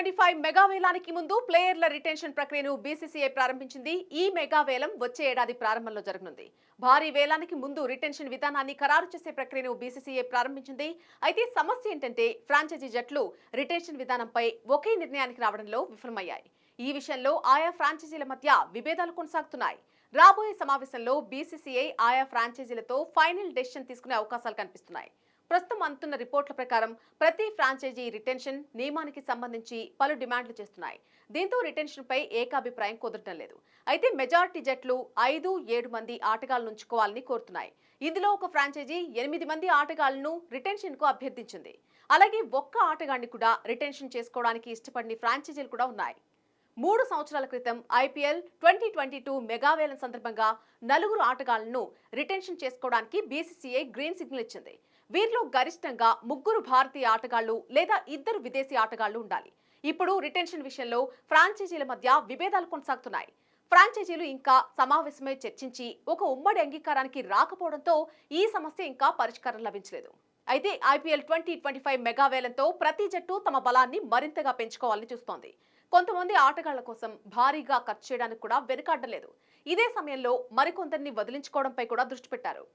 2025 mega వేలానికి ముందు ప్లేయర్ల retention ప్రక్రియను BCCI ప్రారంభించింది. ఈ మెగా వేలం వచ్చే ఏడాది ప్రారంభంలో జరగనుంది. భారీ వేలానికి ముందు రిటెన్షన్ విధానాన్ని ఖరారు చేసే ప్రక్రియను బీసీసీఐ ప్రారంభించింది. అయితే సమస్య ఏంటంటే ఫ్రాంచైజీ జట్లు రిటెన్షన్ విధానంపై ఒకే నిర్ణయానికి రావడంలో విఫలమయ్యాయి. ఈ విషయంలో ఆయా ఫ్రాంచైజీల మధ్య విభేదాలు కొనసాగుతున్నాయి. రాబోయే సమావేశంలో బీసీసీఐ ఆయా ఫ్రాంచైజీలతో ఫైనల్ డెసిషన్ తీసుకునే అవకాశాలు కనిపిస్తున్నాయి. ప్రస్తుతం అందుతున్న రిపోర్ట్ల ప్రకారం ప్రతి ఫ్రాంచైజీ రిటెన్షన్ నియమానికి సంబంధించి పలు డిమాండ్లు చేస్తున్నాయి. దీంతో రిటెన్షన్ పై ఏకాభిప్రాయం కుదరడం లేదు. అయితే మెజారిటీ జట్లు 5-7 మంది ఆటగాళ్లను ఉంచుకోవాలని కోరుతున్నాయి. ఇందులో ఒక ఫ్రాంచైజీ 8 మంది ఆటగాళ్లను రిటెన్షన్ కు అభ్యర్థించింది. అలాగే ఒక్క ఆటగాడిని కూడా రిటెన్షన్ చేసుకోవడానికి ఇష్టపడని ఫ్రాంచైజీలు కూడా ఉన్నాయి. 3 సంవత్సరాల క్రితం ఐపీఎల్ 2022 మెగావేలం సందర్భంగా 4 ఆటగాళ్లను రిటెన్షన్ చేసుకోవడానికి బీసీసీఐ గ్రీన్ సిగ్నల్ ఇచ్చింది. వీరిలో గరిష్టంగా 3 భారతీయ ఆటగాళ్లు లేదా 2 విదేశీ ఆటగాళ్లు ఉండాలి. ఇప్పుడు రిటెన్షన్ విషయంలో ఫ్రాంచైజీల మధ్య విభేదాలు కొనసాగుతున్నాయి. ఫ్రాంచైజీలు ఇంకా సమావేశమై చర్చించి ఒక ఉమ్మడి అంగీకారానికి రాకపోవడంతో ఈ సమస్య ఇంకా పరిష్కారం లభించలేదు. అయితే ఐపీఎల్ 2025 మెగావేలంతో ప్రతి జట్టు తమ బలాన్ని మరింతగా పెంచుకోవాలని చూస్తోంది. కొంతమంది ఆటగాళ్ల కోసం భారీగా ఖర్చు చేయడానికి కూడా వెనుకాడలేదు. ఇదే సమయంలో మరికొందరిని వదిలించుకోవడంపై కూడా దృష్టి పెట్టారు.